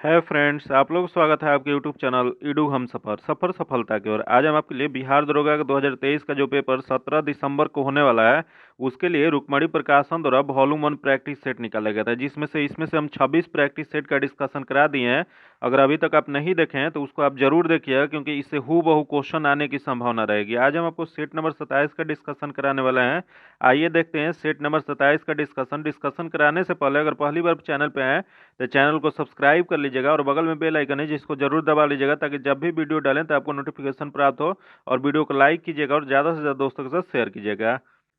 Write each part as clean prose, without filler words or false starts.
है फ्रेंड्स, आप लोग स्वागत है आपके यूट्यूब चैनल ईडू हम सफर सफलता की ओर। आज हम आपके लिए बिहार दरोगा का 2023 का जो पेपर 17 दिसंबर को होने वाला है, उसके लिए रुक्मणी प्रकाशन द्वारा वॉल्यूम 1 प्रैक्टिस सेट निकाला गया था, जिसमें से इसमें से हम 26 प्रैक्टिस सेट का डिस्कशन करा दिए हैं। अगर अभी तक आप नहीं देखे हैं तो उसको आप जरूर देखिएगा, क्योंकि इससे हूबहू क्वेश्चन आने की संभावना रहेगी। आज हम आपको सेट नंबर 27 का डिस्कशन कराने वाले हैं। आइए देखते हैं सेट नंबर 27 का डिस्कशन कराने से पहले अगर पहली बार चैनल पे आए तो चैनल को सब्सक्राइब कर लीजिएगा और बगल में बेल आइकन है जिसको जरूर दबा लीजिएगा, ताकि जब भी वीडियो डालें तो आपको नोटिफिकेशन प्राप्त हो। और वीडियो को लाइक कीजिएगा और ज़्यादा से ज़्यादा दोस्तों के साथ शेयर कीजिएगा।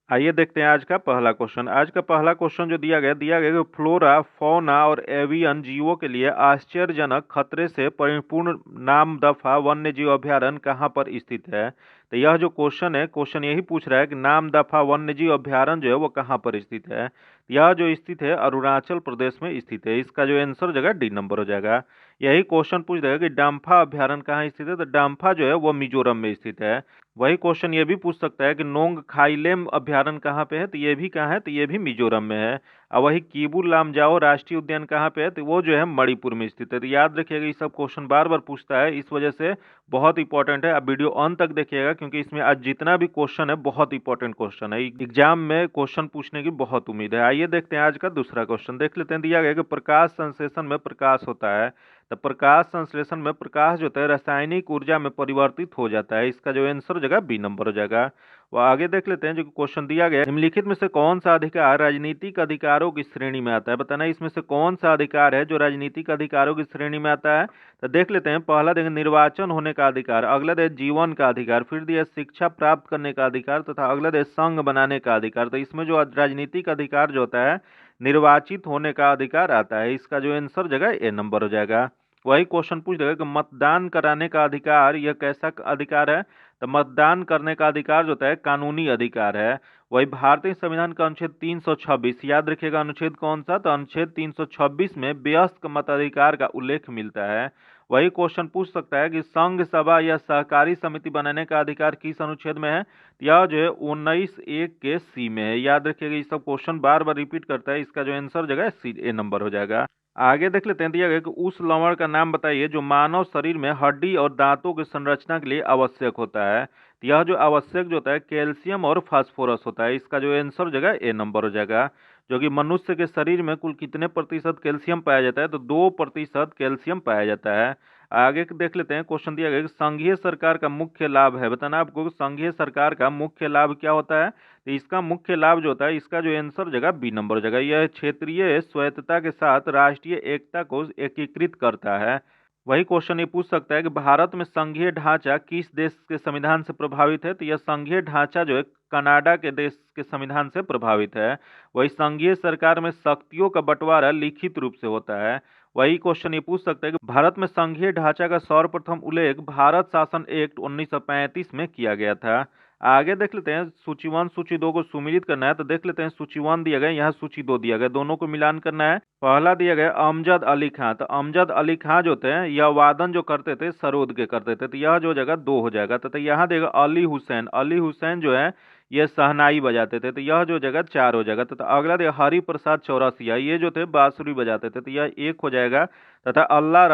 आइए देखते हैं आज का पहला क्वेश्चन। आज का पहला क्वेश्चन जो दिया गया कि फ्लोरा, फौना और एवियन जीवों के लिए आश्चर्यजनक खतरे से परिपूर्ण नामदफा वन्य जीव अभ्यारण्य कहाँ पर स्थित है। तो यह जो क्वेश्चन है, क्वेश्चन यही पूछ रहा है कि नामदफा वन्य जीव अभ्यारण्य जो है वो कहाँ पर स्थित है। यह जो स्थित है अरुणाचल प्रदेश में स्थित है। इसका जो आंसर हो जाएगा डी नंबर हो जाएगा। यही क्वेश्चन पूछ देगा कि डाम्फा अभ्यारण्य कहाँ स्थित है, तो डाम्फा जो है वो मिजोरम में स्थित है। वही क्वेश्चन ये भी पूछ सकता है कि नोंग खाइलेम अभ्यारण्य कहाँ पे है, तो ये भी कहाँ है, तो ये भी मिजोरम में है। और वही कीबू लामजाओ राष्ट्रीय उद्यान कहाँ पे है, तो वो जो है मणिपुर में स्थित है। तो याद रखिएगा, ये सब क्वेश्चन बार बार पूछता है, इस वजह से बहुत इंपॉर्टेंट है। आप वीडियो अंत तक देखिएगा, क्योंकि इसमें आज जितना भी क्वेश्चन है बहुत इंपॉर्टेंट क्वेश्चन है। एग्जाम में क्वेश्चन पूछने की बहुत उम्मीद है। आइए देखते हैं आज का दूसरा क्वेश्चन। देख लेते हैं। दिया गया कि प्रकाश संश्लेषण में प्रकाश होता है, तो प्रकाश संश्लेषण में प्रकाश जो होता है रासायनिक ऊर्जा में परिवर्तित हो जाता है। इसका जो आंसर हो जाएगा बी नंबर हो जाएगा। वो आगे देख लेते हैं। जो क्वेश्चन दिया गया है, निम्नलिखित में से कौन सा अधिकार राजनीतिक अधिकारों की श्रेणी में आता है। बताना इसमें से कौन सा अधिकार है जो राजनीतिक अधिकारों की श्रेणी में आता है। तो देख लेते हैं। पहला देखें निर्वाचन होने का अधिकार, अगला दे जीवन का अधिकार, फिर दिया शिक्षा प्राप्त करने का अधिकार, तथा अगला दे संघ बनाने का अधिकार। तो इसमें जो राजनीतिक अधिकार जो होता है निर्वाचित होने का अधिकार आता है। इसका जो आंसर जगह ए नंबर हो जाएगा। वही क्वेश्चन पूछ देगा कि मतदान कराने का अधिकार यह कैसा अधिकार है, तो मतदान करने का अधिकार जो होता है कानूनी अधिकार है। वही भारतीय संविधान का अनुच्छेद 326, याद रखिएगा अनुच्छेद कौन सा, तो अनुच्छेद 326 में वयस्क मताधिकार का उल्लेख मिलता है। वही क्वेश्चन पूछ सकता है कि संघ सभा या सहकारी समिति बनाने का अधिकार किस अनुच्छेद में है। यह जो है 19(1) के सी में है। याद रखिएगा, ये सब क्वेश्चन बार बार रिपीट करता है। इसका जो आंसर जगह सी ए नंबर हो जाएगा। आगे देख लेते हैं। दिया गया कि उस लवण का नाम बताइए जो मानव शरीर में हड्डी और दांतों की संरचना के लिए आवश्यक होता है। तो यह जो आवश्यक जो होता है कैल्शियम और फास्फोरस होता है। इसका जो आंसर जगह ए नंबर हो जाएगा। जो कि मनुष्य के शरीर में कुल कितने प्रतिशत कैल्शियम पाया जाता है, तो 2% कैल्शियम पाया जाता है। आगे देख लेते हैं। क्वेश्चन दिया गया कि संघीय सरकार का मुख्य लाभ है। बताना आपको संघीय सरकार का मुख्य लाभ क्या होता है। तो इसका मुख्य लाभ जो होता है, इसका जो आंसर जगह बी नंबर हो जाएगा। यह क्षेत्रीय स्वायत्तता के साथ राष्ट्रीय एकता को एकीकृत करता है। वही क्वेश्चन ये पूछ सकता है कि भारत में संघीय ढांचा किस देश के संविधान से प्रभावित है। तो यह संघीय ढांचा जो है कनाडा के देश के संविधान से प्रभावित है। वही संघीय सरकार में शक्तियों का बंटवारा लिखित रूप से होता है। वही क्वेश्चन ये पूछ सकता है कि भारत में संघीय ढांचा का सर्वप्रथम उल्लेख भारत शासन एक्ट 1935 में किया गया था। आगे देख लेते हैं। सूची 1 सूची 2 को सुमिलित करना है, तो देख लेते हैं। सूची 1 दिया गया, यहाँ सूची 2 दिया गया, दोनों को मिलान करना है। पहला दिया गया अमजद अली खां। तो अमजद अली खां जो थे यह वादन जो करते थे सरोद के करते थे, तो यह जो जगह 2 हो जाएगा। तो यहाँ देगा अली हुसैन। अली हुसैन जो है ये शहनाई बजाते थे, तो यह जो जगह 4 हो जाएगा। तथा अगला देगा हरि प्रसाद चौरसिया, ये जो थे बांसुरी बजाते थे, तो यह 1 हो जाएगा। तथा अल्लाह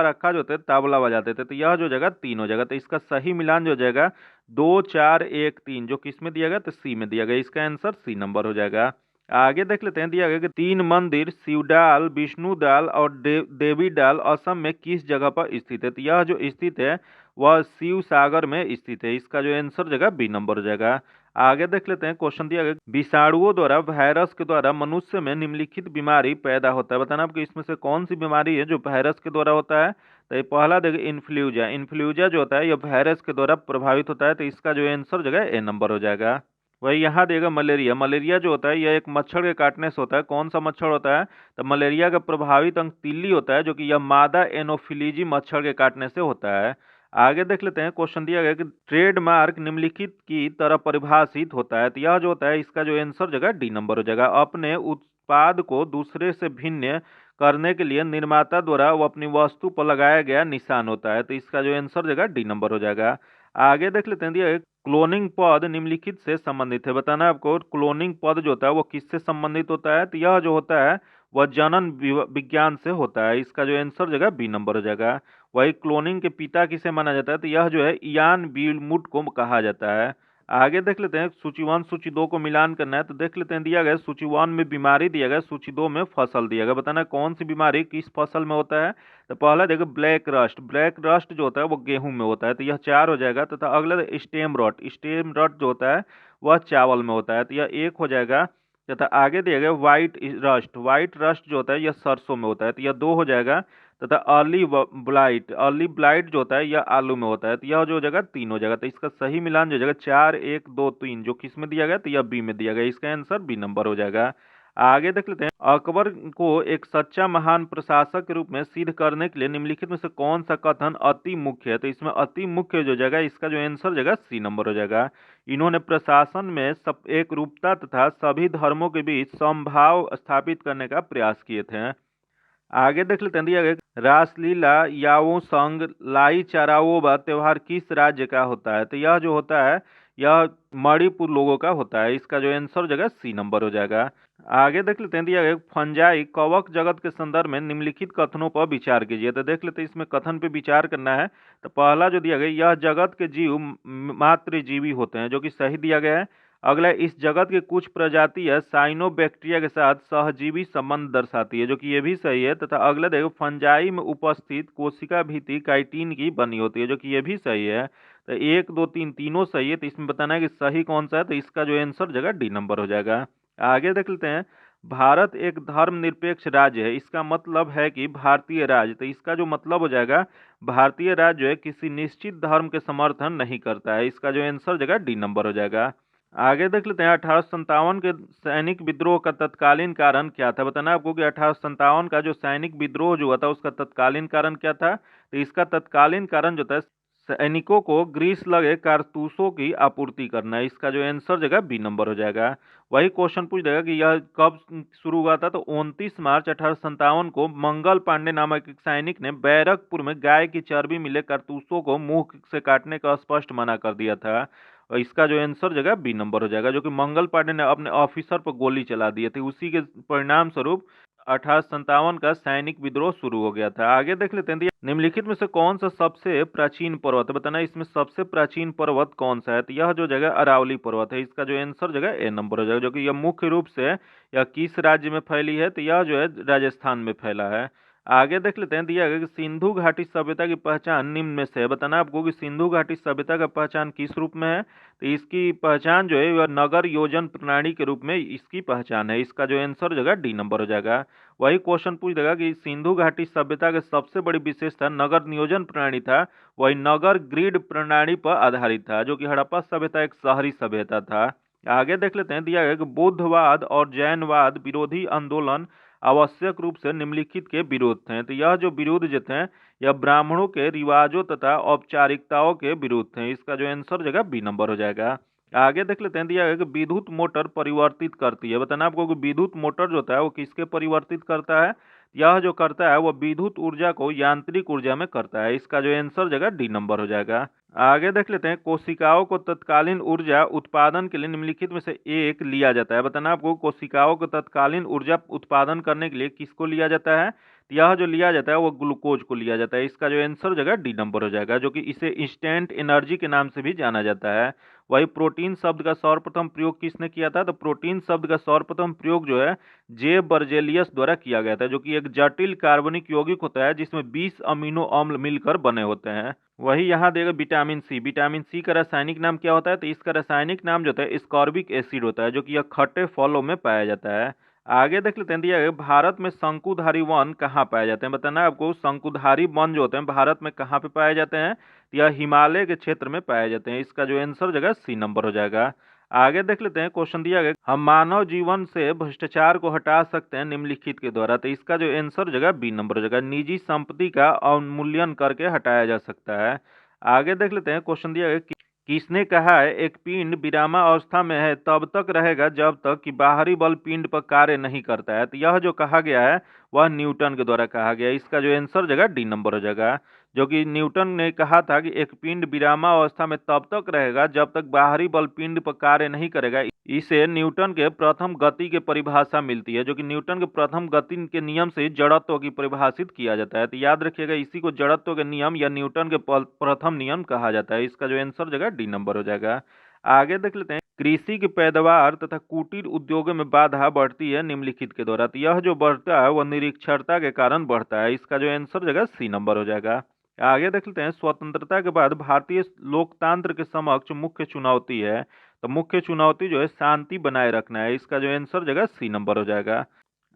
रखा जो थे तबला बजाते थे, तो यह जो जगह 3 हो जाएगा। तो इसका सही मिलान जो जाएगा 2 4 1 3, जो किस में दिया गया, तो सी में दिया गया। इसका आंसर सी नंबर हो जाएगा। आगे देख लेते हैं। दिया गया कि 3 मंदिर शिवडाल, विष्णुडाल और देवीडाल असम में किस जगह पर स्थित है। तो यह जो स्थित है वह शिव सागर में स्थित है। इसका जो आंसर जगह बी नंबर हो जाएगा। आगे देख लेते हैं। क्वेश्चन दिया गया विषाणुओं द्वारा वायरस के द्वारा मनुष्य में निम्नलिखित बीमारी पैदा होता है। बताना आपको इसमें से कौन सी बीमारी है जो वायरस के द्वारा होता है। तो ये पहला देखिए इन्फ्लुएंजा। इन्फ्लुएंजा जो होता है यह वायरस के द्वारा प्रभावित होता है। तो इसका जो आंसर जगह ए नंबर हो जाएगा। वही यहाँ देगा मलेरिया। मलेरिया जो होता है यह एक मच्छर के काटने से होता है। कौन सा मच्छर होता है, तो मलेरिया का प्रभावित अंग तिल्ली होता है, जो कि यह मादा एनोफिलीजी मच्छर के काटने से होता है। आगे देख लेते हैं। क्वेश्चन दिया गया कि ट्रेडमार्क निम्नलिखित की तरह परिभाषित होता है। तो यह जो होता है इसका जो आंसर जगह डी नंबर हो जाएगा। अपने उत्पाद को दूसरे से भिन्न करने के लिए निर्माता द्वारा वो अपनी वस्तु पर लगाया गया निशान होता है। तो इसका जो आंसर जगह डी नंबर हो जाएगा। आगे देख लेते हैं। दिया क्लोनिंग पद निम्नलिखित से संबंधित है। बताना आपको क्लोनिंग पद जो होता है वो किससे संबंधित होता है। तो यह जो होता है वह जनन विज्ञान से होता है। इसका जो आंसर जगह बी नंबर हो जाएगा। वही क्लोनिंग के पिता किसे माना जाता है, तो यह जो है इयान बीलमुट को कहा जाता है। आगे देख लेते हैं, सूची 1 सूची 2 को मिलान करना है तो देख लेते हैं। दिया गया सूची 1 में बीमारी दिया गया, सूची 2 में फसल दिया गया। बताना है कौन सी बीमारी किस फसल में होता है। तो पहला देखो ब्लैक रस्ट, ब्लैक रस्ट जो होता है वो गेहूं में होता है, तो यह 4 हो जाएगा। तथा अगला स्टेम रॉट, स्टेम रॉट जो होता है वह चावल में होता है, तो यह 1 हो जाएगा। तथा आगे दिया गया व्हाइट रस्ट, व्हाइट रस्ट जो होता है यह सरसों में होता है, तो यह 2 हो जाएगा। तथा अर्ली ब्लाइट, अर्ली ब्लाइट जो होता है यह आलू में होता है, तो यह जो हो जाएगा 3 हो जाएगा। तो इसका सही मिलान जो हो जाएगा 4 1 2 3 जो किस में दिया गया, तो यह बी में दिया गया। इसका आंसर बी नंबर हो जाएगा। आगे देख लेते हैं, अकबर को एक सच्चा महान प्रशासक के रूप में सिद्ध करने के लिए निम्नलिखित में से कौन सा कथन अति मुख्य है। तो इसमें अति मुख्य जो जाएगा, इसका जो आंसर जाएगा सी नंबर हो जाएगा। इन्होंने प्रशासन में सब एक रूपता तथा सभी धर्मों के बीच समभाव स्थापित करने का प्रयास किए थे। आगे देख लेते हैं, दिया गया रासलीला याओ संग लाई चाराओबा त्योहार किस राज्य का होता है। तो यह जो होता है यह मणिपुर लोगों का होता है। इसका जो आंसर हो जाएगा सी नंबर हो जाएगा। आगे देख लेते हैं, दिया गया फंजाई कवक जगत के संदर्भ में निम्नलिखित कथनों पर विचार कीजिए। तो देख लेते हैं, इसमें कथन पे विचार करना है। तो पहला जो दिया गया, यह जगत के जीव मात्र जीवी होते हैं, जो कि सही दिया गया है। अगला, इस जगत के कुछ प्रजातियां साइनोबैक्टीरिया के साथ सहजीवी संबंध दर्शाती है, जो कि ये भी सही है। तथा अगला देखो, फंजाई में उपस्थित कोशिका भित्ति काइटिन की बनी होती है, जो कि ये भी सही है। तो 1 2 3 तीनों सही है। तो इसमें बताना है कि सही कौन सा है, तो इसका जो आंसर जगह डी नंबर हो जाएगा। आगे देख लेते हैं, भारत एक धर्मनिरपेक्ष राज्य है, इसका मतलब है कि भारतीय राज्य, तो इसका जो मतलब हो जाएगा भारतीय राज्य जो है किसी निश्चित धर्म के समर्थन नहीं करता है। इसका जो आंसर जगह डी नंबर हो जाएगा। आगे देख लेते हैं, 1857 के सैनिक विद्रोह का तत्कालीन कारण क्या था। बताना आपको कि 1857 का जो सैनिक विद्रोह जो हुआ था उसका तत्कालीन कारण क्या था। तो इसका तत्कालीन कारण जो था सैनिकों को ग्रीस लगे कारतूसों की आपूर्ति करना है। इसका जो आंसर जगह बी नंबर हो जाएगा। वही क्वेश्चन पूछ देगा कि यह कब शुरू हुआ था। तो 29 मार्च 1857 को मंगल पांडे नामक एक सैनिक ने बैरकपुर में गाय की चर्बी मिले कारतूसों को मुंह से काटने का स्पष्ट मना कर दिया था। और इसका जो आंसर जगह बी नंबर हो जाएगा, जो कि मंगल पांडे ने अपने ऑफिसर पर गोली चला दी थी, उसी के परिणाम स्वरूप 1857 का सैनिक विद्रोह शुरू हो गया था। आगे देख लेते हैं, निम्नलिखित में से कौन सा सबसे प्राचीन पर्वत है। बताना इसमें सबसे प्राचीन पर्वत कौन सा है। तो यह जो जगह अरावली पर्वत है, इसका जो आंसर जगह ए नंबर हो जाएगा, जो कि यह मुख्य रूप से यह किस राज्य में फैली है। तो यह जो है राजस्थान में फैला है। आगे देख लेते हैं, दिया गया कि सिंधु घाटी सभ्यता की पहचान निम्न में से है। बताना आपको कि सिंधु घाटी सभ्यता का पहचान किस रूप में है। तो इसकी पहचान जो है वह नगर योजन प्रणाली के रूप में इसकी पहचान है। इसका जो आंसर जगह डी नंबर हो जाएगा। वही क्वेश्चन पूछ देगा कि सिंधु घाटी सभ्यता की सबसे बड़ी विशेषता नगर नियोजन प्रणाली था, वही नगर ग्रिड प्रणाली पर आधारित था, जो कि हड़प्पा सभ्यता एक शहरी सभ्यता था। आगे देख लेते हैं, दिया गया कि बौद्धवाद और जैनवाद विरोधी आंदोलन आवश्यक रूप से निम्नलिखित के विरोध थे। तो यह जो विरोध जो थे यह ब्राह्मणों के रिवाजों तथा औपचारिकताओं के विरोध थे। इसका जो आंसर जगह बी नंबर हो जाएगा। आगे देख लेते हैं, दिया गया कि विद्युत मोटर परिवर्तित करती है। बताना आपको कि विद्युत मोटर जो होता है वो किसके परिवर्तित करता है। यह जो करता है वो विद्युत ऊर्जा को यांत्रिक ऊर्जा में करता है। इसका जो आंसर जगह डी नंबर हो जाएगा। आगे देख लेते हैं, कोशिकाओं को तत्कालीन ऊर्जा उत्पादन के लिए निम्नलिखित में से एक लिया जाता है। बताना आपको कोशिकाओं को तत्कालीन ऊर्जा उत्पादन करने के लिए किसको लिया जाता है। यह जो लिया जाता है वो ग्लूकोज को लिया जाता है। इसका जो आंसर जगह डी नंबर हो जाएगा, जो कि इसे इंस्टेंट एनर्जी के नाम से भी जाना जाता है। वही प्रोटीन शब्द का सर्वप्रथम प्रयोग किसने किया था। तो प्रोटीन शब्द का सर्वप्रथम प्रयोग जो है जे बर्जेलियस द्वारा किया गया था, जो कि एक जटिल कार्बनिक यौगिक होता है जिसमें 20 अमीनो अम्ल मिलकर बने होते हैं। वही यहाँ देगा विटामिन सी, विटामिन सी का रासायनिक नाम क्या होता है। तो इसका रासायनिक नाम जो होता है स्कॉर्बिक एसिड होता है, जो कि यह खट्टे फलों में पाया जाता है। आगे देख लेते हैं, दिया गया भारत में शंकुधारी वन कहाँ पाए जाते हैं। बताना है आपको शंकुधारी वन जो होते हैं भारत में कहाँ पे पाए जाते हैं। यह हिमालय के क्षेत्र में पाए जाते हैं। इसका जो आंसर जगह सी नंबर हो जाएगा। आगे देख लेते हैं, क्वेश्चन दिया गया हम मानव जीवन से भ्रष्टाचार को हटा सकते हैं निम्नलिखित के द्वारा। तो इसका जो आंसर जगह बी नंबर हो जाएगा, निजी संपत्ति का अवमूल्यन करके हटाया जा सकता है। आगे देख लेते हैं, क्वेश्चन दिया गया किसने कहा है एक पिंड विरामावस्था में है तब तक रहेगा जब तक कि बाहरी बल पिंड पर कार्य नहीं करता है। तो यह जो कहा गया है वह न्यूटन के द्वारा कहा गया। इसका जो आंसर हो जाएगा डी नंबर हो जाएगा, जो कि न्यूटन ने कहा था कि एक पिंड विरामावस्था में तब तक रहेगा जब तक बाहरी बल पिंड पर कार्य नहीं करेगा। इसे न्यूटन के प्रथम गति की परिभाषा मिलती है, जो कि न्यूटन के प्रथम गति के नियम से जड़त्व की परिभाषित किया जाता है। तो याद रखिएगा, इसी को जड़त्व के नियम या न्यूटन के प्रथम नियम कहा जाता है। इसका जो आंसर हो जाएगा डी नंबर हो जाएगा। आगे देख लेते हैं, कृषि की पैदावार तथा कुटीर उद्योगों में बाधा बढ़ती है निम्नलिखित के द्वारा। तो यह जो बढ़ता है वह निरक्षरता के कारण बढ़ता है। इसका जो आंसर हो जाएगा सी नंबर हो जाएगा। आगे देख लेते हैं, स्वतंत्रता के बाद भारतीय लोकतंत्र के समक्ष मुख्य चुनौती है। तो मुख्य चुनौती जो है शांति बनाए रखना है। इसका जो आंसर हो जाएगा सी नंबर हो जाएगा।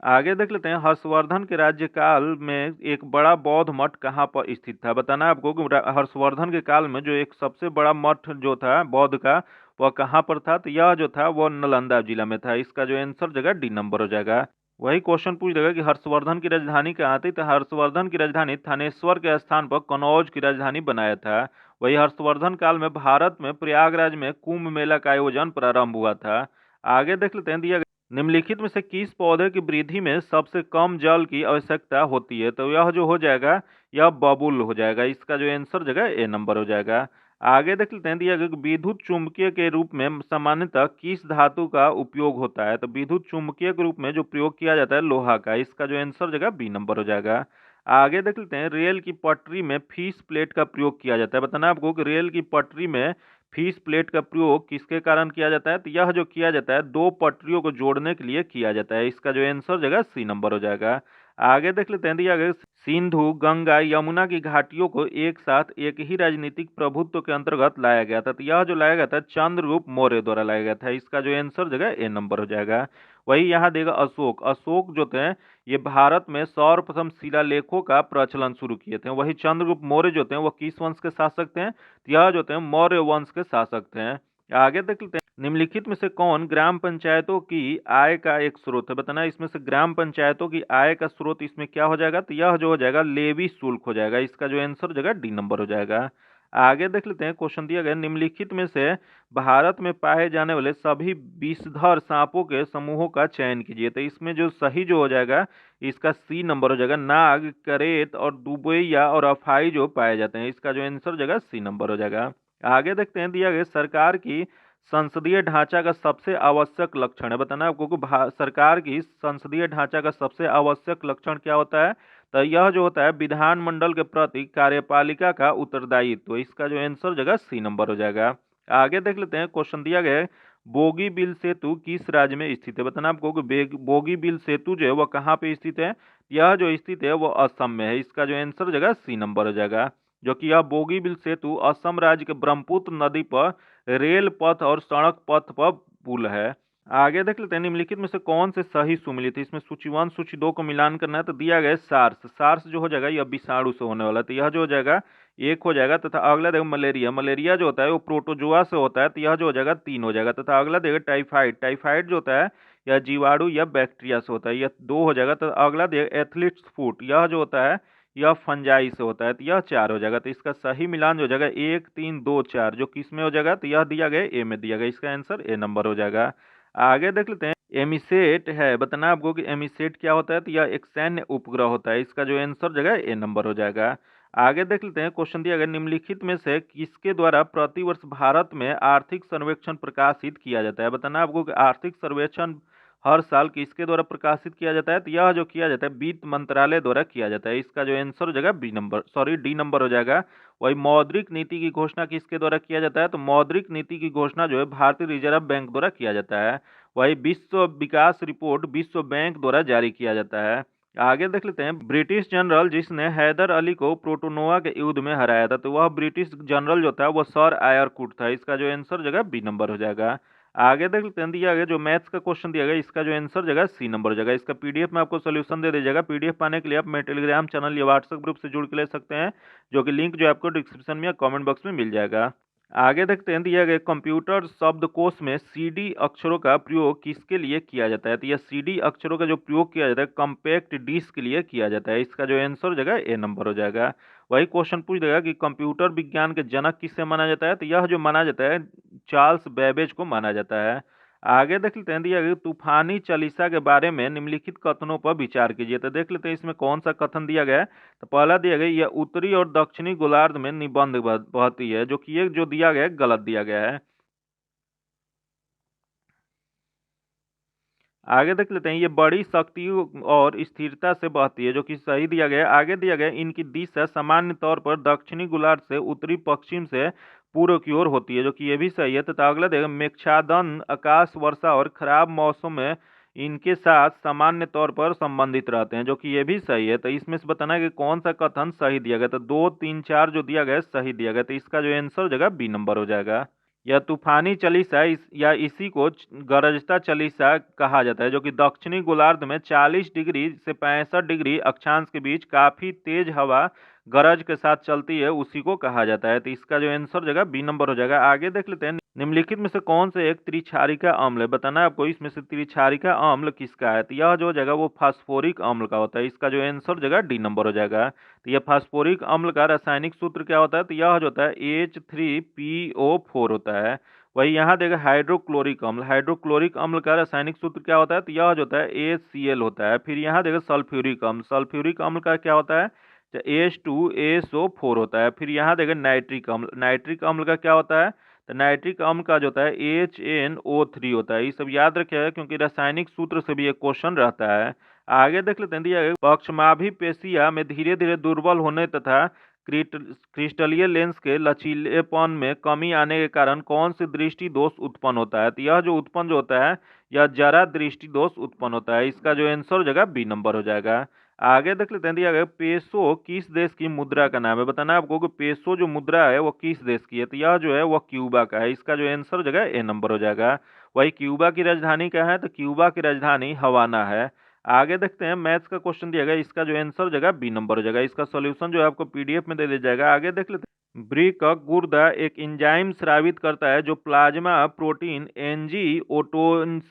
आगे देख लेते हैं, हर्षवर्धन के राज्यकाल में एक बड़ा बौद्ध मठ कहाँ पर स्थित था। बताना है आपको कि हर्षवर्धन के काल में जो एक सबसे बड़ा मठ जो था बौद्ध का, वह कहाँ पर था। तो यह जो था वह नालंदा जिला में था। इसका जो आंसर हो जाएगा डी नंबर हो जाएगा। वही क्वेश्चन पूछ देगा कि हर्षवर्धन की राजधानी कहाँ थी। तो हर्षवर्धन की राजधानी थानेश्वर के स्थान पर कनौज की राजधानी बनाया था। वही हर्षवर्धन काल में भारत में प्रयागराज में कुंभ मेला का आयोजन प्रारंभ हुआ था। आगे देख लेते हैं, दिया गया निम्नलिखित में से किस पौधे की वृद्धि में सबसे कम जल की आवश्यकता होती है। तो यह जो हो जाएगा यह बबूल हो जाएगा। इसका जो आंसर हो जाएगा ए नंबर हो जाएगा। आगे देख लेते हैं, दिया गया कि विद्युत चुम्बकीय के रूप में सामान्यतः किस धातु का उपयोग होता है। तो विद्युत चुम्बकीय के रूप में जो प्रयोग किया जाता है लोहा का। इसका जो आंसर हो जाएगा बी नंबर हो जाएगा। आगे देख लेते हैं, रेल की पटरी में फीस प्लेट का प्रयोग किया जाता है। बताना आपको कि रेल की पटरी में फीस प्लेट का प्रयोग किसके कारण किया जाता है। तो यह जो किया जाता है दो पटरियों को जोड़ने के लिए किया जाता है। इसका जो आंसर हो जाएगा सी नंबर हो जाएगा। आगे देख लेते हैं, दिया गया सिंधु गंगा यमुना की घाटियों को एक साथ एक ही राजनीतिक प्रभुत्व के अंतर्गत लाया गया था। तो यह जो लाया गया था चंद्रगुप्त मौर्य द्वारा लाया गया था। इसका जो आंसर हो जाएगा ए नंबर हो जाएगा। वही यहाँ देगा अशोक। अशोक जो थे ये भारत में सर्वप्रथम शिलालेखों का प्रचलन शुरू किए थे। वही चंद्रगुप्त मौर्य जो थे वो किस वंश के शासक थे। यह जो थे मौर्य वंश के शासक थे। आगे देख लेते हैं, निम्नलिखित में से कौन ग्राम पंचायतों की आय का एक स्रोत है। बताना इसमें से ग्राम पंचायतों की आय का स्रोत इसमें क्या हो जाएगा। तो यह जो हो जाएगा लेवी शुल्क हो जाएगा। इसका जो आंसर हो जाएगा डी नंबर हो जाएगा। आगे देख लेते हैं, क्वेश्चन दिया गया निम्नलिखित में से भारत में पाए जाने वाले सभी विषधर सांपों के समूहों का चयन कीजिए। तो इसमें जो सही जो हो जाएगा इसका सी नंबर हो जाएगा। नाग, करेत और दुबैया और अफाई जो पाए जाते हैं। इसका जो आंसर हो जाएगा सी नंबर हो जाएगा। आगे देखते हैं, दिया गया सरकार की संसदीय ढांचा का सबसे आवश्यक लक्षण है। बताना आपको कि सरकार की संसदीय ढांचा का सबसे आवश्यक लक्षण क्या होता है। तो यह जो होता है विधानमंडल के प्रति कार्यपालिका का उत्तरदायित्व। तो इसका जो आंसर हो जाएगा सी नंबर हो जाएगा। आगे देख लेते हैं, क्वेश्चन दिया गया है बोगीबील सेतु किस राज्य में स्थित है। बताना आपको कि बोगीबील सेतु जो है वह कहाँ पे स्थित है। यह जो स्थित है वो असम में है। इसका जो आंसर हो जाएगा सी नंबर हो जाएगा, जो कि यह बोगीबील सेतु असम राज्य के ब्रह्मपुत्र नदी पर रेल पथ और सड़क पथ पर पुल है। आगे देख लेते हैं, निम्नलिखित में से कौन से सही सुमिलित है। इसमें सूची 1 सूची 2 को मिलान करना है। तो दिया गया सार्स। सार्स जो हो जाएगा यह विषाणु से होने वाला है। तो यह जो हो जाएगा एक हो जाएगा। तथा अगला देखो मलेरिया। मलेरिया जो होता है वो प्रोटोजोआ से होता है। तो यह जो हो जाएगा 3 हो जाएगा। तथा अगला देखो टाइफाइड। टाइफाइड जो होता है यह जीवाणु या बैक्टीरिया से होता है। यह 2 हो जाएगा। तो अगला देखो एथलीट्स फुट। यह जो होता है यह फंजाई से होता है। तो यह 4 हो जाएगा। तो इसका सही मिलान जो हो जाएगा 1 3 2 4 जो किस में हो जाएगा। तो यह दिया गया ए में दिया गया। इसका आंसर ए नंबर हो जाएगा। आगे देख लेते हैं, एमिसेट है। बताना आपको कि एमिसेट क्या होता है। तो यह एक सैन्य उपग्रह होता है। इसका जो आंसर जगह ए नंबर हो जाएगा। आगे देख लेते हैं, क्वेश्चन दिया गया निम्नलिखित में से किसके द्वारा प्रतिवर्ष भारत में आर्थिक सर्वेक्षण प्रकाशित किया जाता है। बताना आपको कि आर्थिक सर्वेक्षण हर साल किसके द्वारा प्रकाशित किया जाता है। तो यह जो किया जाता है वित्त मंत्रालय द्वारा किया जाता है। इसका जो आंसर हो जाएगा डी नंबर हो जाएगा। वही मौद्रिक नीति की घोषणा किसके द्वारा किया जाता है। तो मौद्रिक नीति की घोषणा जो है भारतीय रिजर्व बैंक द्वारा किया जाता है। वही विश्व विकास रिपोर्ट विश्व बैंक द्वारा जारी किया जाता है। आगे देख लेते हैं, ब्रिटिश जनरल जिसने हैदर अली को प्रोटोनोवा के युद्ध में हराया था। तो वह ब्रिटिश जनरल जो था वह सर आयरकुट था। इसका जो आंसर जगह बी नंबर हो जाएगा। आगे देख लेते हैं, दिया गया जो मैथ्स का क्वेश्चन दिया गया इसका जो आंसर जगह सी नंबर हो जाएगा। इसका पीडीएफ में आपको सोल्यूशन दे दीजिएगा। पीडीएफ पाने के लिए आप मेरे टेलीग्राम चैनल या व्हाट्सएप ग्रुप से जुड़ के ले सकते हैं, जो कि लिंक जो आपको डिस्क्रिप्शन में या कमेंट बॉक्स में मिल जाएगा। आगे देखते हैं, दिया गया कंप्यूटर शब्दकोश में सीडी अक्षरों का प्रयोग किसके लिए किया जाता है। तो यह सीडी अक्षरों का जो प्रयोग किया जाता है कॉम्पैक्ट डिस्क के लिए किया जाता है। इसका जो आंसर हो जाएगा ए नंबर हो जाएगा। वही क्वेश्चन पूछ देगा कि कंप्यूटर विज्ञान के जनक किससे माना जाता है। तो यह जो माना जाता है चार्ल्स बेबेज को माना जाता है। आगे देख लेते हैं, दिया गया तूफानी चालीसा के बारे में निम्नलिखित कथनों पर विचार कीजिए। तो देख लेते हैं इसमें कौन सा कथन दिया गया है। तो पहला दिया गया, यह उत्तरी और दक्षिणी गोलार्ध में निबंध बहती है, जो कि ये जो दिया गया है गलत दिया गया है। आगे देख लेते हैं, ये बड़ी शक्ति और स्थिरता से बहती है, जो कि सही दिया गया है। आगे दिया गया है, इनकी दिशा सामान्य तौर पर दक्षिणी गोलार्ध से उत्तरी पश्चिम से पूर्व की ओर होती है, जो कि ये भी सही है। तथा अगला देगा, मेघाच्छादन आकाश वर्षा और खराब मौसम में इनके साथ सामान्य तौर पर संबंधित रहते हैं, जो कि ये भी सही है। तो इसमें से बताना है कि कौन सा कथन सही दिया गया। तो 2, 3, 4 जो दिया गया है सही दिया गया। तो इसका जो आंसर हो जाएगा बी नंबर हो जाएगा। यह तूफानी चालीसा या इसी को गरजता चालीसा कहा जाता है, जो कि दक्षिणी गोलार्ध में 40 डिग्री से 65 डिग्री अक्षांश के बीच काफी तेज हवा गरज के साथ चलती है, उसी को कहा जाता है। तो इसका जो आंसर जगह बी नंबर हो जाएगा। आगे देख लेते हैं, निम्नलिखित में से कौन से एक त्रिक्षारिका अम्ल है, बताना है आपको इसमें से त्रिक्षारिका अम्ल किसका है। तो यह जो जगह वो फास्फोरिक अम्ल का होता है। इसका जो आंसर जगह डी नंबर हो जाएगा। तो यह फास्फोरिक अम्ल का रासायनिक सूत्र क्या होता है। तो यह जो होता है H3PO4 होता है। वही यहाँ देखा हाइड्रोक्लोरिक अम्ल, हाइड्रोक्लोरिक अम्ल का रासायनिक सूत्र क्या होता है। तो यह जो होता है HCl होता है। फिर यहाँ देखा सल्फ्यूरिक अम्ल, सल्फ्यूरिक अम्ल का क्या होता है, H2SO4 होता है। फिर यहाँ देखा नाइट्रिक अम्ल, नाइट्रिक अम्ल का क्या होता है। तो नाइट्रिक अम्ल का जो होता है HNO3 होता है। ये सब याद रखिएगा, क्योंकि रासायनिक सूत्र से भी एक क्वेश्चन रहता है। आगे देख लेते हैं, दिया गया पक्षमाभी पेशिया में धीरे धीरे दुर्बल होने तथा क्रिस्टलीय लेंस के लचीलेपन में कमी आने के कारण कौन सी दृष्टि दोष उत्पन्न होता है। तो यह जो उत्पन्न जो होता है, यह जरा दृष्टि दोष उत्पन्न होता है। इसका जो आंसर हो जाएगा बी नंबर हो जाएगा। आगे देख लेते हैं, दिया गया पेसो किस देश की मुद्रा का नाम है। बताना है आपको कि पेसो जो मुद्रा है वो किस देश की है। तो यह जो है वो क्यूबा का है। इसका जो आंसर हो जाएगा ए नंबर हो जाएगा। वही क्यूबा की राजधानी क्या है। तो क्यूबा की राजधानी हवाना है। आगे देखते हैं, मैथ्स का क्वेश्चन दिया गया, इसका जो आंसर हो जाएगा बी नंबर हो जाएगा। इसका सॉल्यूशन जो है आपको पीडीएफ में दे दिया जाएगा। आगे देख लेते हैं, ब्रिकक गुर्दा एक एंजाइम स्रावित करता है जो प्लाज्मा प्रोटीन एंजीओटेंसिनोजन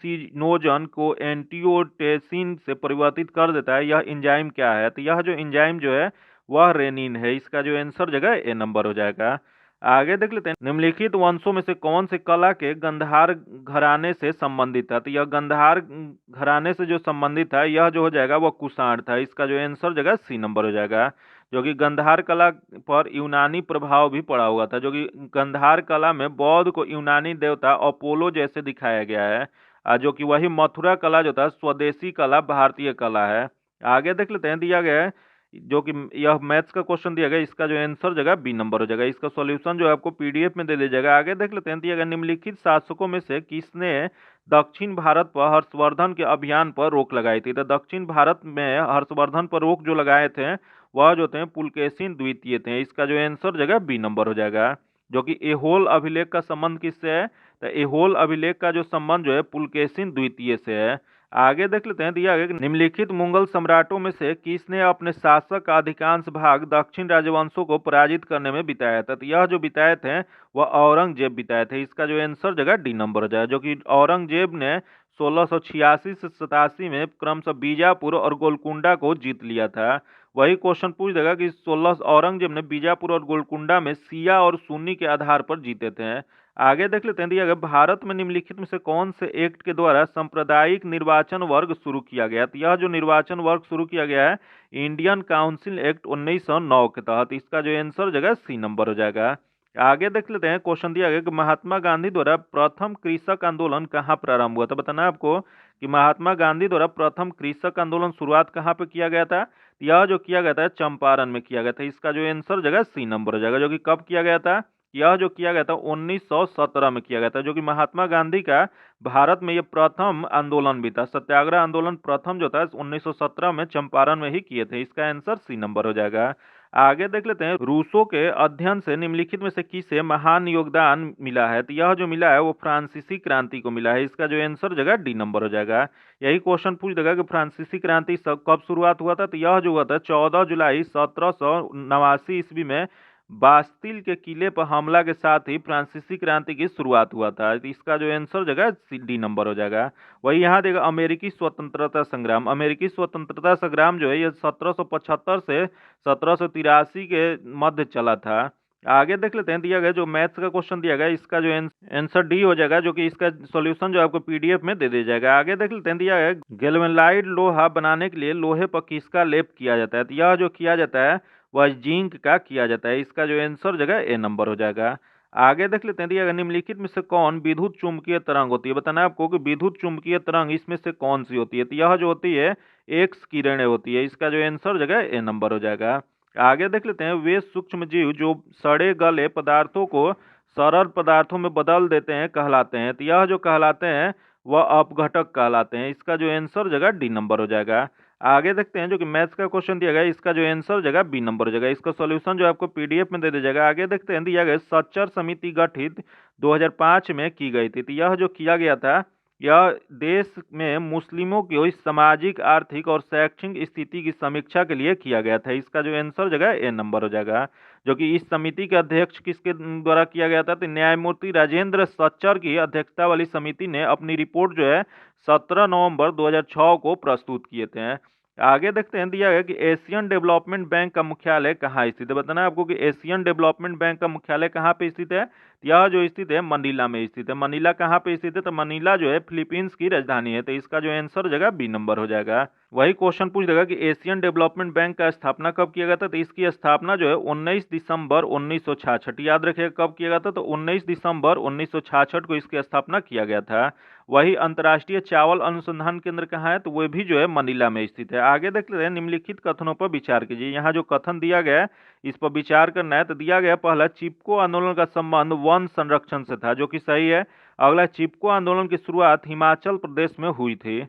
को एंटियोटेंसिन से परिवर्तित कर देता है। यह एंजाइम क्या है। तो यह जो एंजाइम जो है वह रेनिन है। इसका जो आंसर जगह ए नंबर हो जाएगा। आगे देख लेते हैं, निम्नलिखित वंशों में से कौन से कला के गंधहार घराने से संबंधित है। तो यह गंधहार घराने से जो संबंधित है, यह जो हो जाएगा वो कुषाण था। इसका जो आंसर जगह सी नंबर हो जाएगा। जो कि गंधहार कला पर यूनानी प्रभाव भी पड़ा हुआ था, जो कि गंधहार कला में बौद्ध को यूनानी देवता अपोलो जैसे दिखाया गया है। जो कि वही मथुरा कला जो था स्वदेशी कला भारतीय कला है। आगे देख लेते हैं, दिया गया है जो कि यह मैथ्स का क्वेश्चन दिया गया, इसका जो आंसर जगह बी नंबर हो जाएगा। इसका सॉल्यूशन जो है आपको पीडीएफ में दे दिया जाएगा। आगे देख लेते हैं, दिया गया निम्नलिखित शासकों में से किसने दक्षिण भारत पर हर्षवर्धन के अभियान पर रोक लगाई थी। तो दक्षिण भारत में हर्षवर्धन पर रोक जो लगाए थे वह जो थे पुलकेशिन द्वितीय थे। इसका जो आंसर जगह बी नंबर हो जाएगा। जो कि एहोल अभिलेख का संबंध किससे है। तो एहोल अभिलेख का जो संबंध जो है पुलकेशिन द्वितीय से है। आगे देख लेते हैं, दिया गया कि निम्नलिखित मुगल सम्राटों में से किसने अपने शासक का अधिकांश भाग दक्षिण राजवंशों को पराजित करने में बिताया था। तो यह जो बिताए थे वह औरंगजेब बिताए थे। इसका जो आंसर जगह डी नंबर हो जाए। जो कि औरंगजेब ने 1686 से 87 में क्रमशः बीजापुर और गोलकुंडा को जीत लिया था। वही क्वेश्चन पूछ देगा कि 16 औरंगजेब ने बीजापुर और गोलकुंडा में शिया और सुन्नी के आधार पर जीते थे। आगे देख लेते हैं, दिया गया भारत में निम्नलिखित में से कौन से एक्ट के द्वारा सांप्रदायिक निर्वाचन वर्ग शुरू किया गया। तो यह जो निर्वाचन वर्ग शुरू किया गया है इंडियन काउंसिल एक्ट 1909 के तहत। इसका जो आंसर जगह सी नंबर हो जाएगा। आगे देख लेते हैं, क्वेश्चन दिया गया कि महात्मा गांधी द्वारा प्रथम कृषक आंदोलन कहाँ प्रारंभ हुआ था। बताना है आपको कि महात्मा गांधी द्वारा प्रथम कृषक आंदोलन शुरुआत कहाँ पे किया गया था। यह जो किया गया था चंपारण में किया गया था। इसका जो आंसर जगह सी नंबर हो जाएगा। जो कि कब किया गया था, यह जो किया गया था 1917 में किया गया था। जो कि महात्मा गांधी का भारत में यह प्रथम आंदोलन भी था। सत्याग्रह आंदोलन प्रथम जो था 1917 में चंपारण में ही किए थे। इसका आंसर सी नंबर हो जाएगा। आगे देख लेते हैं, रूसों के अध्ययन से निम्नलिखित में से किसे महान योगदान मिला है। तो यह जो मिला है वो फ्रांसीसी क्रांति को मिला है। इसका जो आंसर जगह डी नंबर हो जाएगा। यही क्वेश्चन पूछ देगा कि फ्रांसीसी क्रांति कब शुरुआत हुआ था। तो यह जो हुआ था 14 जुलाई 1789 ईस्वी में बास्तिल के किले पर हमला के साथ ही फ्रांसीसी क्रांति की शुरुआत हुआ था। तो इसका जो आंसर जगह डी नंबर हो जाएगा। वही यहाँ देखा अमेरिकी स्वतंत्रता संग्राम, अमेरिकी स्वतंत्रता संग्राम जो है ये 1775 से 1783 के मध्य चला था। आगे देख लेते हैं, दिया गया जो मैथ्स का क्वेश्चन दिया गया इसका जो आंसर डी हो जाएगा, जो कि इसका सॉल्यूशन जो आपको पीडीएफ में दे दिया जाएगा। आगे देख लेते हैं, दिया गया गैल्वेनाइज्ड लोहा बनाने के लिए लोहे पर किसका लेप किया जाता है, तो यह जो किया जाता है वह जिंक का किया जाता है। इसका जो आंसर जगह ए नंबर हो जाएगा। आगे देख लेते हैं, दिया गया निम्नलिखित में से कौन विद्युत चुंबकीय तरंग होती है, बताना है आपको कि विद्युत चुंबकीय तरंग इसमें से कौन सी होती है, तो यह जो होती है एक्स किरणें होती है। इसका जो आंसर जगह ए नंबर हो जाएगा। आगे देख लेते हैं, वे सूक्ष्म जीव जो सड़े गले पदार्थों को सरल पदार्थों में बदल देते हैं कहलाते हैं, तो यह जो कहलाते हैं वह अपघटक कहलाते हैं। इसका जो आंसर जगह डी नंबर हो जाएगा। आगे देखते हैं, जो कि मैथ्स का क्वेश्चन दिया गया इसका जो आंसर जगह बी नंबर हो जाएगा। इसका सॉल्यूशन जो आपको पीडीएफ में दे दिया जाएगा। आगे देखते हैं, दिया गया सच्चर समिति गठित 2005 में की गई थी, तो यह जो किया गया था यह देश में मुस्लिमों की सामाजिक, आर्थिक और शैक्षणिक स्थिति की समीक्षा के लिए किया गया था। इसका जो आंसर जगह ए नंबर हो जाएगा। जो कि इस समिति के अध्यक्ष किसके द्वारा किया गया था, तो न्यायमूर्ति राजेंद्र सच्चर की अध्यक्षता वाली समिति ने अपनी रिपोर्ट जो है 17 नवंबर 2006 को प्रस्तुत किए थे। आगे देखते हैं, दिया गया कि एशियन डेवलपमेंट बैंक का मुख्यालय कहाँ स्थित है, बताना है आपको कि एशियन डेवलपमेंट बैंक का मुख्यालय कहाँ पे स्थित है। यह जो स्थित है मनीला में स्थित है। मनीला कहाँ पे स्थित है, तो मनीला जो है फिलीपींस की राजधानी है। तो इसका जो आंसर जगह बी नंबर हो जाएगा। वही क्वेश्चन पूछ देगा कि एशियन डेवलपमेंट बैंक का स्थापना कब किया गया था, तो इसकी स्थापना जो है 19 दिसंबर 1966, याद रखिएगा कब किया गया था, तो 19 दिसंबर 1966 को इसकी स्थापना किया गया था। वही अंतर्राष्ट्रीय चावल अनुसंधान केंद्र कहाँ है, तो वह भी जो है मनीला में स्थित है। आगे देख लेते हैं, निम्नलिखित कथनों पर विचार कीजिए। यहाँ जो कथन दिया गया है इस पर विचार करना है। तो दिया गया पहला, चिपको आंदोलन का संबंध वन संरक्षण से था, जो कि सही है। अगला, चिपको आंदोलन की शुरुआत हिमाचल प्रदेश में हुई थी,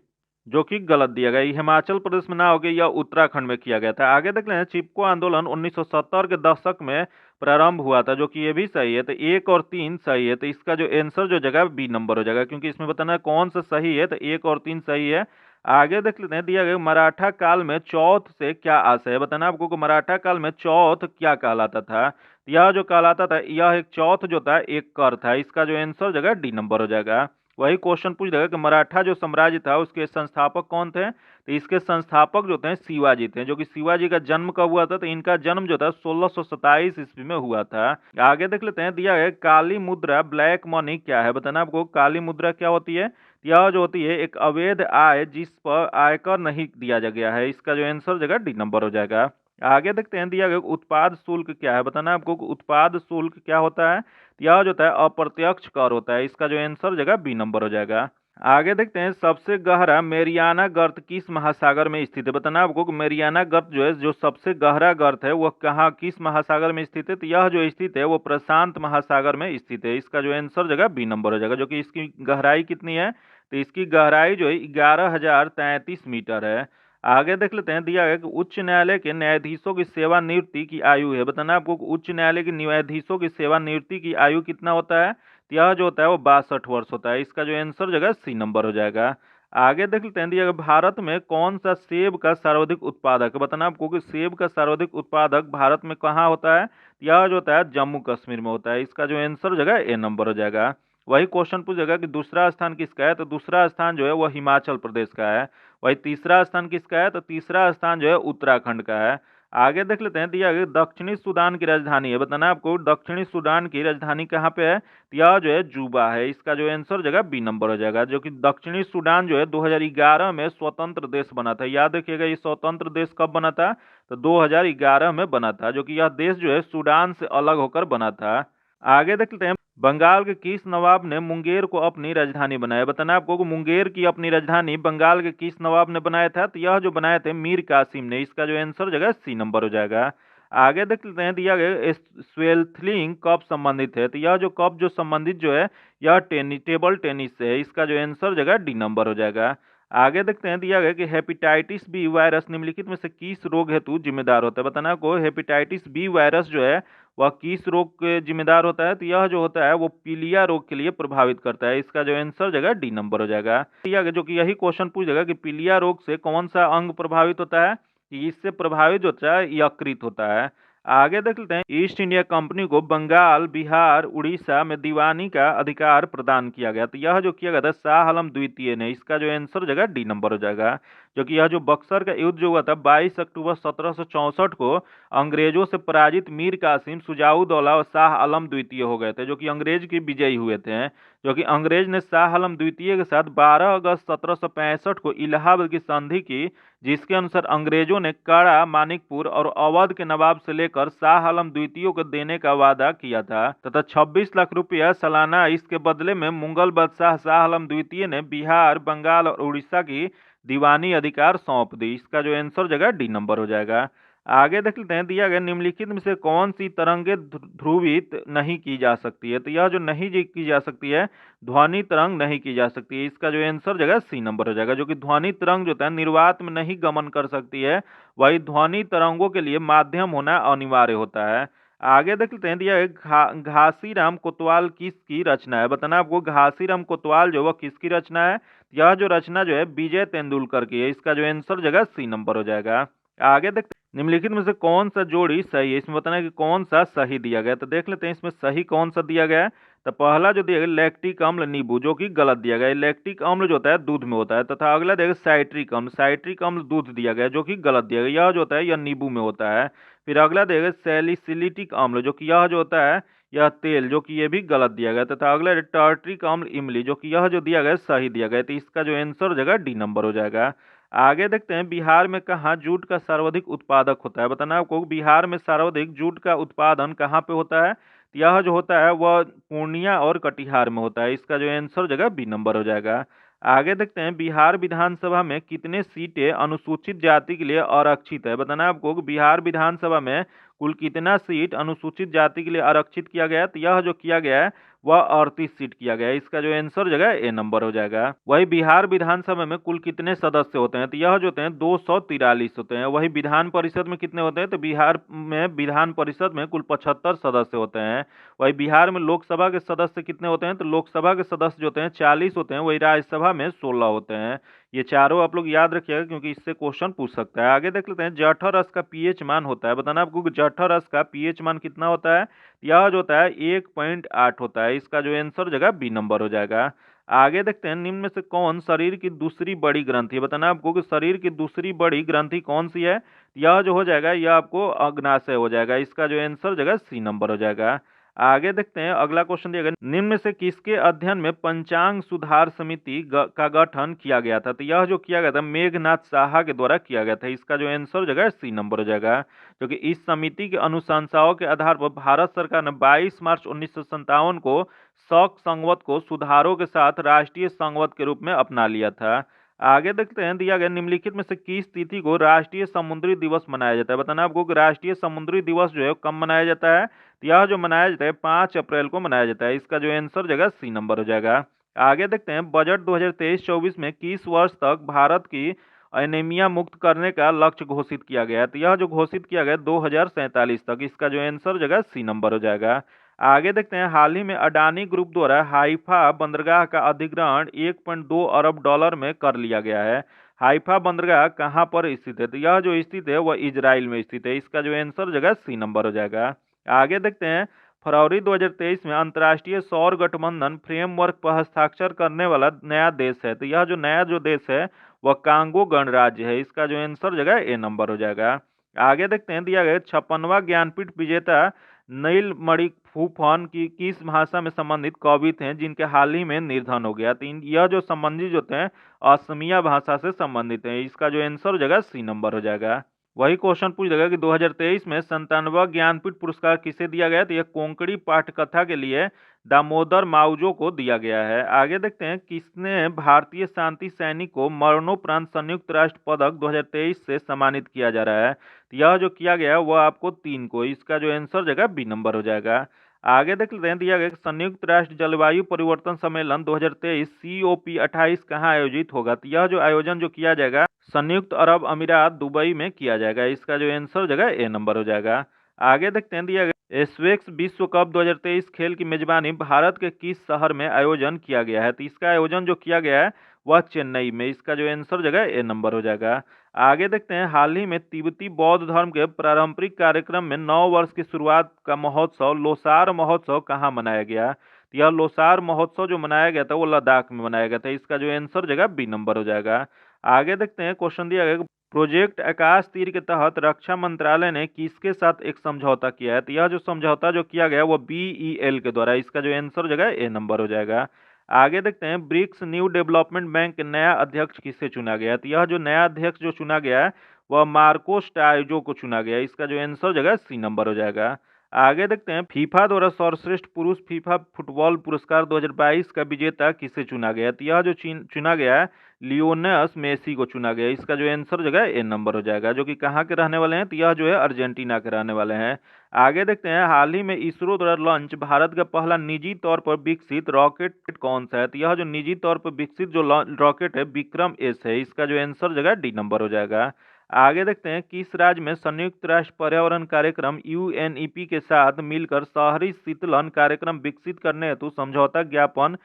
जो कि गलत दिया गया। हिमाचल प्रदेश में ना हो गया, यह उत्तराखंड में किया गया था। आगे देख लें, चिपको आंदोलन 1970 के दशक में प्रारंभ हुआ था, जो कि ये भी सही है। तो 1 और 3 सही है। तो इसका जो आंसर जो जगह बी नंबर हो जाएगा, क्योंकि इसमें बताना है कौन सा सही है। तो 1 और 3 सही है। आगे देख लेते हैं, दिया गया मराठा काल में चौथ से क्या आशय है, बताना आपको कि मराठा काल में चौथ क्या कहलाता था। यह जो कहलाता था, यह एक चौथ जो था एक कर था। इसका जो आंसर जगह डी नंबर हो जाएगा। वही क्वेश्चन पूछ देगा कि मराठा जो साम्राज्य था उसके संस्थापक कौन थे, तो इसके संस्थापक जो थे शिवाजी थे। जो कि शिवाजी का जन्म कब हुआ था, तो इनका जन्म जो था 1627 ईस्वी में हुआ था। आगे देख लेते हैं, दिया गया काली मुद्रा ब्लैक मनी क्या है, बताना आपको काली मुद्रा क्या होती है। यह जो होती है एक अवैध आय जिस पर आयकर नहीं दिया जा गया है। इसका जो आंसर जगह डी नंबर हो जाएगा। आगे देखते हैं, दिया गया उत्पाद शुल्क क्या है, बताना आपको उत्पाद शुल्क क्या होता है। यह जो होता है अप्रत्यक्ष कर होता है। इसका जो आंसर जगह बी नंबर हो जाएगा। आगे देखते हैं, सबसे गहरा मेरियाना गर्त किस महासागर में स्थित है, बताना आपको कि मेरियाना गर्त जो है जो सबसे गहरा गर्त है वह कहाँ किस महासागर में स्थित है। तो यह जो स्थित है वो प्रशांत महासागर में स्थित है। इसका जो आंसर जगह बी नंबर हो जाएगा। जो कि इसकी गहराई कितनी है, तो इसकी गहराई जो है 11,033 मीटर है। आगे देख लेते हैं, दिया गया कि उच्च न्यायालय के न्यायाधीशों की सेवानिवृत्ति की आयु है, बताना आपको उच्च न्यायालय के न्यायाधीशों की सेवानिवृत्ति की आयु कितना होता है। तो यह जो होता है वो 62 वर्ष होता है। इसका जो आंसर जगह सी नंबर हो जाएगा। आगे देख लेते हैं, दिया गया भारत में कौन सा सेब का सर्वाधिक उत्पादक है, बताना आपको कि सेब का सर्वाधिक उत्पादक भारत में कहाँ होता है। यह जो होता है जम्मू कश्मीर में होता है। इसका जो आंसर जगह ए नंबर हो जाएगा। वही क्वेश्चन पूछेगा कि दूसरा स्थान किसका है, तो दूसरा स्थान जो है वह हिमाचल प्रदेश का है। वही तीसरा स्थान किसका है, तो तीसरा स्थान जो है उत्तराखंड का है। आगे देख लेते हैं, दिया गया दक्षिणी सूडान की राजधानी है, बताना आपको दक्षिणी सूडान की राजधानी कहाँ पे है। तो यह जो है जूबा है। इसका जो आंसर जगह बी नंबर हो जाएगा। जो कि दक्षिणी सूडान जो है 2011 में स्वतंत्र देश बना था। याद रखिएगा ये स्वतंत्र देश कब बना था, तो 2011 में बना था। जो कि यह देश जो है सूडान से अलग होकर बना था। आगे देख लेते हैं, बंगाल के किस नवाब ने मुंगेर को अपनी राजधानी बनाया, बताना आपको कि मुंगेर की अपनी राजधानी बंगाल के किस नवाब ने बनाया था। तो यह जो बनाए थे मीर कासिम ने। इसका जो आंसर जगह सी नंबर हो जाएगा। आगे देख लेते हैं, दिया गया स्वेल्थलिंग कब संबंधित है। तो यह जो कब जो संबंधित जो है यह टेबल टेनिस से है। इसका जो आंसर जगह डी नंबर हो जाएगा। आगे देखते हैं, दिया गया कि हेपेटाइटिस बी वायरस निम्नलिखित में से किस रोग हेतु जिम्मेदार होता है, बताना को हेपेटाइटिस बी वायरस जो है वह किस रोग के जिम्मेदार होता है। तो यह जो होता है वो पीलिया रोग के लिए प्रभावित करता है। इसका जो आंसर जगह डी नंबर हो जाएगा। जो कि यही क्वेश्चन पूछेगा कि पीलिया रोग से कौन सा अंग प्रभावित होता है, कि इससे प्रभावित जो होता है यकृत होता है। आगे देख लेते हैं, ईस्ट इंडिया कंपनी को बंगाल, बिहार, उड़ीसा में दीवानी का अधिकार प्रदान किया गया। तो यह जो किया गया था शाह आलम द्वितीय ने। इसका जो आंसर जगह डी नंबर हो जाएगा। जो कि यह जो बक्सर का युद्ध जो हुआ था 22 अक्टूबर 1764 को अंग्रेजों से पराजित मीर कासिम, शुजाउद्दौला और शाह आलम द्वितीय हो गए थे, जो कि अंग्रेज की विजयी हुए थे। जो कि अंग्रेज ने शाह आलम द्वितीय के साथ 12 अगस्त 1765 को इलाहाबाद की संधि की, जिसके अनुसार अंग्रेजों ने काड़ा, मानिकपुर और अवध के नवाब से लेकर शाह आलम द्वितीय को देने का वादा किया था तथा 26 लाख रुपया सालाना इसके बदले में मुगल बादशाह शाह आलम द्वितीय ने बिहार, बंगाल और उड़ीसा की दीवानी अधिकार सौंप दी। इसका जो आंसर जगह डी नंबर हो जाएगा। आगे देख लेते हैं, दिया गया निम्नलिखित में से कौन सी तरंगे ध्रुवित नहीं की जा सकती है। तो यह जो नहीं की जा सकती है, ध्वनि तरंग नहीं की जा सकती है। इसका जो आंसर जगह सी नंबर हो जाएगा, जो कि ध्वनि तरंग जो होता है निर्वात में नहीं गमन कर सकती है, वही ध्वनि तरंगों के लिए माध्यम होना अनिवार्य होता है। आगे देख लेते हैं, दिया है घासीराम कोतवाल किसकी रचना है। बताना आपको घासीराम कोतवाल जो वह किसकी रचना है। यह जो रचना जो है विजय तेंदुलकर की है। इसका जो आंसर जगह सी नंबर हो जाएगा। आगे देखते हैं, निम्नलिखित में से कौन सा जोड़ी सही है। इसमें बताना है कि कौन सा सही दिया गया। तो देख लेते हैं इसमें सही कौन सा दिया गया है। तो पहला जो दिया गया लैक्टिक अम्ल नींबू, जो कि गलत दिया गया है। लैक्टिक अम्ल जो होता है दूध में होता है, तथा अगला दिया गया साइट्रिक अम्ल, साइट्रिक अम्ल दूध दिया गया है, जो कि गलत दिया गया। यह जो होता है यह नींबू में होता है। फिर अगला दिया गया सैलिसिलिटिक अम्ल, जो कि यह जो होता है यह तेल, जो कि ये भी गलत दिया गया। तथा अगला टार्ट्रिक अम्ल इमली, जो कि यह जो दिया गया सही दिया गया। तो इसका जो आंसर जगह डी नंबर हो जाएगा। आगे देखते हैं, बिहार में कहाँ जूट का सर्वाधिक उत्पादक होता है। बताना आपको बिहार में सर्वाधिक जूट का उत्पादन कहाँ पे होता है। यह जो होता है वह पूर्णिया और कटिहार में होता है। इसका जो आंसर जगह बी नंबर हो जाएगा। आगे देखते हैं, बिहार विधानसभा में कितने सीटें अनुसूचित जाति के लिए आरक्षित है। बताना आपको बिहार विधानसभा में कुल कितना सीट अनुसूचित जाति के लिए आरक्षित किया गया है। तो यह जो किया गया है वह 38 सीट किया गया है। इसका जो आंसर जगह ए नंबर हो जाएगा। वही बिहार विधानसभा में कुल कितने सदस्य होते हैं। तो यह जो होते हैं 243 होते हैं। वही विधान परिषद में कितने होते हैं। तो बिहार में विधान परिषद में कुल 75 सदस्य होते हैं। वही बिहार में लोकसभा के सदस्य कितने होते हैं। तो लोकसभा के सदस्य जो होते हैं 40 होते हैं। वही राज्यसभा में 16 होते हैं। ये चारों आप लोग याद रखिएगा, क्योंकि इससे क्वेश्चन पूछ सकता है। आगे देख लेते हैं, जठर रस का पीएच मान होता है। बताना आपको जठर रस का पीएच मान कितना होता है। यह जो होता है 1.8 होता है। इसका जो आंसर जगह बी नंबर हो जाएगा। आगे देखते हैं, निम्न में से कौन शरीर की दूसरी बड़ी ग्रंथि है। बताना आपको कि शरीर की दूसरी बड़ी ग्रंथि कौन सी है। यह जो हो जाएगा यह आपको अग्नाशय हो जाएगा। इसका जो आंसर जगह सी नंबर हो जाएगा। आगे देखते हैं, अगला क्वेश्चन दिया गया, निम्न में से किसके अध्ययन में पंचांग सुधार समिति का गठन किया गया था। तो यह जो किया गया था मेघनाथ साहा के द्वारा किया गया था। इसका जो आंसर जगह सी नंबर हो जाएगा। क्योंकि इस समिति की अनुशंसाओं के आधार पर भारत सरकार ने 22 मार्च 1957 को शक संवत को सुधारों के साथ राष्ट्रीय संवत के रूप में अपना लिया था। आगे देखते हैं, दिया गया निम्नलिखित में से किस तिथि को राष्ट्रीय समुद्री दिवस मनाया जाता है। बताना आपको कि राष्ट्रीय समुद्री दिवस जो है कब मनाया जाता है। तो यह जो मनाया जाता है 5 अप्रैल को मनाया जाता है। इसका जो आंसर जगह सी नंबर हो जाएगा। आगे देखते हैं, बजट 2023-24 में किस वर्ष तक भारत की एनीमिया मुक्त करने का लक्ष्य घोषित किया गया है। तो यह जो घोषित किया गया 2047 तक। इसका जो आंसर जगह सी नंबर हो जाएगा। आगे देखते हैं, हाल ही में अडानी ग्रुप द्वारा हाइफा बंदरगाह का अधिग्रहण 1.2 अरब डॉलर में कर लिया गया है। हाइफा बंदरगाह कहाँ पर स्थित है। तो यह जो स्थित है वह इजराइल में स्थित है। इसका जो आंसर जगह सी नंबर हो जाएगा। आगे देखते हैं, फरवरी 2023 में अंतर्राष्ट्रीय सौर गठबंधन फ्रेमवर्क पर हस्ताक्षर करने वाला नया देश है। तो यह जो नया जो देश है वह कांगो गणराज्य है। इसका जो आंसर जगह ए नंबर हो जाएगा। आगे देखते हैं, दिया गया 56वां ज्ञानपीठ विजेता नीलमणि फूफन की किस भाषा में संबंधित कवि थे जिनके हाल ही में निधन हो गया। तो यह जो संबंधित होते हैं असमिया भाषा से संबंधित है। इसका जो आंसर हो जाएगा सी नंबर हो जाएगा। वही क्वेश्चन पूछ देगा कि 2023 में 97वां ज्ञानपीठ पुरस्कार किसे दिया गया। तो यह कोंकणी पाठकथा के लिए दामोदर माउजो को दिया गया है। आगे देखते हैं, किसने भारतीय शांति सैनिक को मरणोपरांत संयुक्त राष्ट्र पदक 2023 से सम्मानित किया जा रहा है। तो यह जो किया गया है वह आपको 3 को। इसका जो आंसर जगह बी नंबर हो जाएगा। आगे देख लेते हैं, दिया गया संयुक्त राष्ट्र जलवायु परिवर्तन सम्मेलन 2023 COP28 कहाँ आयोजित होगा। तो यह जो आयोजन जो किया जाएगा संयुक्त अरब अमीरात दुबई में किया जाएगा। इसका जो आंसर जगह ए नंबर हो जाएगा। आगे देखते हैं, दिया गया एस्वेक्स विश्व कप 2023 खेल की मेजबानी भारत के किस शहर में आयोजन किया गया है। तो इसका आयोजन जो किया गया है वह चेन्नई में। इसका जो आंसर जगह ए नंबर हो जाएगा। आगे देखते हैं, हाल ही में तिब्बती बौद्ध धर्म के पारंपरिक कार्यक्रम में 9 वर्ष की शुरुआत का महोत्सव लोसार महोत्सव कहाँ मनाया गया। तो यह लोसार महोत्सव जो मनाया गया था वो लद्दाख में मनाया गया था। इसका जो आंसर जगह बी नंबर हो जाएगा। आगे देखते हैं, क्वेश्चन दिया गया प्रोजेक्ट आकाश तीर के तहत रक्षा मंत्रालय ने किसके साथ एक समझौता किया है। तो यह जो समझौता जो किया गया वो BEL के द्वारा। इसका जो आंसर हो जाएगा ए नंबर हो जाएगा। आगे देखते हैं, ब्रिक्स न्यू डेवलपमेंट बैंक के नया अध्यक्ष किसे चुना गया है। तो यह जो नया अध्यक्ष जो चुना गया है वह मार्कोस टायजो को चुना गया है। इसका जो आंसर हो जाएगा सी नंबर हो जाएगा। आगे देखते हैं, फीफा द्वारा सर्वश्रेष्ठ पुरुष फीफा फुटबॉल पुरस्कार 2022 का विजेता किसे चुना गया है। तो यह जो चुना गया है लियोनेस मेसी को चुना गया। इसका जो आंसर हो जाएगा ए नंबर हो जाएगा, जो कि कहाँ के रहने वाले हैं। तो यह जो है अर्जेंटीना के रहने वाले हैं। आगे देखते हैं, हाल ही में इसरो द्वारा लॉन्च भारत का पहला निजी तौर पर विकसित रॉकेट कौन सा है। तो यह जो निजी तौर पर विकसित जो रॉकेट है विक्रम-S है। इसका जो आंसर हो जाएगा डी नंबर हो जाएगा। आगे देखते हैं, किस राज्य में संयुक्त राष्ट्र पर्यावरण कार्यक्रम UNEP के साथ मिलकर शहरी शीतलन कार्यक्रम विकसित करने हेतु समझौता ज्ञापन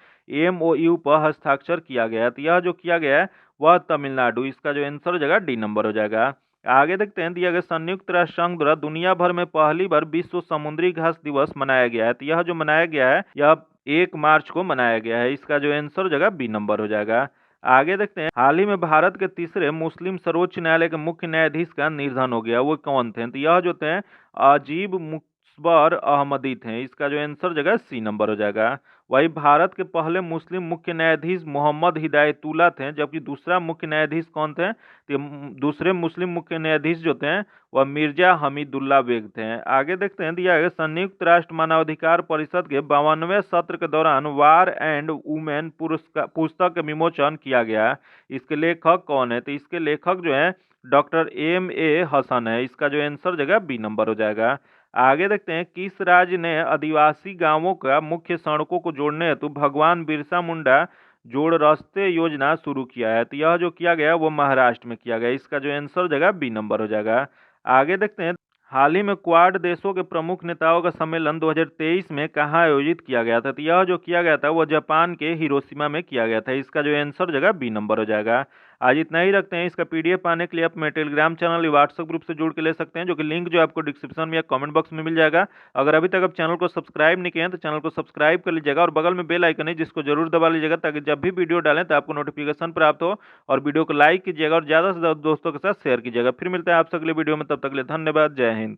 MOU पर हस्ताक्षर किया गया है। तो यह जो किया गया है वह तमिलनाडु। इसका जो आंसर हो जाएगा डी नंबर हो जाएगा। आगे देखते हैं, दिया गया संयुक्त राष्ट्र संघ द्वारा दुनिया भर में पहली बार विश्व समुद्री घास दिवस मनाया गया है। तो यह जो मनाया गया है यह 1 मार्च को मनाया गया है। इसका जो आंसर हो जाएगा बी नंबर हो जाएगा। आगे देखते हैं, हाल ही में भारत के तीसरे मुस्लिम सर्वोच्च न्यायालय के मुख्य न्यायाधीश का निर्धन हो गया, वो कौन थे। तो यह जो थे अजीब मुख्बर अहमदी थे। इसका जो आंसर हो जाएगा सी नंबर हो जाएगा। वही भारत के पहले मुस्लिम मुख्य न्यायाधीश मोहम्मद हिदायतुल्ला थे, जबकि दूसरा मुख्य न्यायाधीश कौन थे। तो दूसरे मुस्लिम मुख्य न्यायाधीश जो थे वह मिर्जा हमीदुल्ला बेग थे। आगे देखते हैं, दिया गया संयुक्त राष्ट्र मानवाधिकार परिषद के 52वें सत्र के दौरान वार एंड वुमेन पुस्तक का विमोचन किया गया। इसके लेखक कौन है। तो इसके लेखक जो है डॉक्टर MA हसन है। इसका जो आंसर हो जाएगा बी नंबर हो जाएगा। आगे देखते हैं, किस राज्य ने आदिवासी गांवों का मुख्य सड़कों को जोड़ने हेतु भगवान बिरसा मुंडा जोड़ रास्ते योजना शुरू किया है। तो यह जो किया गया वो महाराष्ट्र में किया गया। इसका जो आंसर हो जाएगा बी नंबर हो जाएगा। आगे देखते हैं, हाल ही में क्वाड देशों के प्रमुख नेताओं का सम्मेलन 2023 में कहाँ आयोजित किया गया था। तो यह जो किया गया था वो जापान के हिरोशिमा में किया गया था। इसका जो आंसर हो जाएगा बी नंबर हो जाएगा। आज इतना ही रखते हैं। इसका PDF पाने के लिए आप मेरे टेलीग्राम चैनल या व्हाट्सएप ग्रुप से जुड़ के ले सकते हैं, जो कि लिंक जो आपको डिस्क्रिप्शन में या कमेंट बॉक्स में मिल जाएगा। अगर अभी तक आप चैनल को सब्सक्राइब नहीं किए हैं तो चैनल को सब्सक्राइब कर लीजिएगा और बगल में बेल आइकन है जिसको जरूर दबा लीजिएगा, ताकि जब भी वीडियो डालें तो आपको नोटिफिकेशन प्राप्त हो। और वीडियो को लाइक कीजिएगा और ज़्यादा से ज़्यादा दोस्तों के साथ शेयर कीजिएगा। फिर मिलते हैं आपसे अगले वीडियो में, तब तक के लिए धन्यवाद। जय हिंद।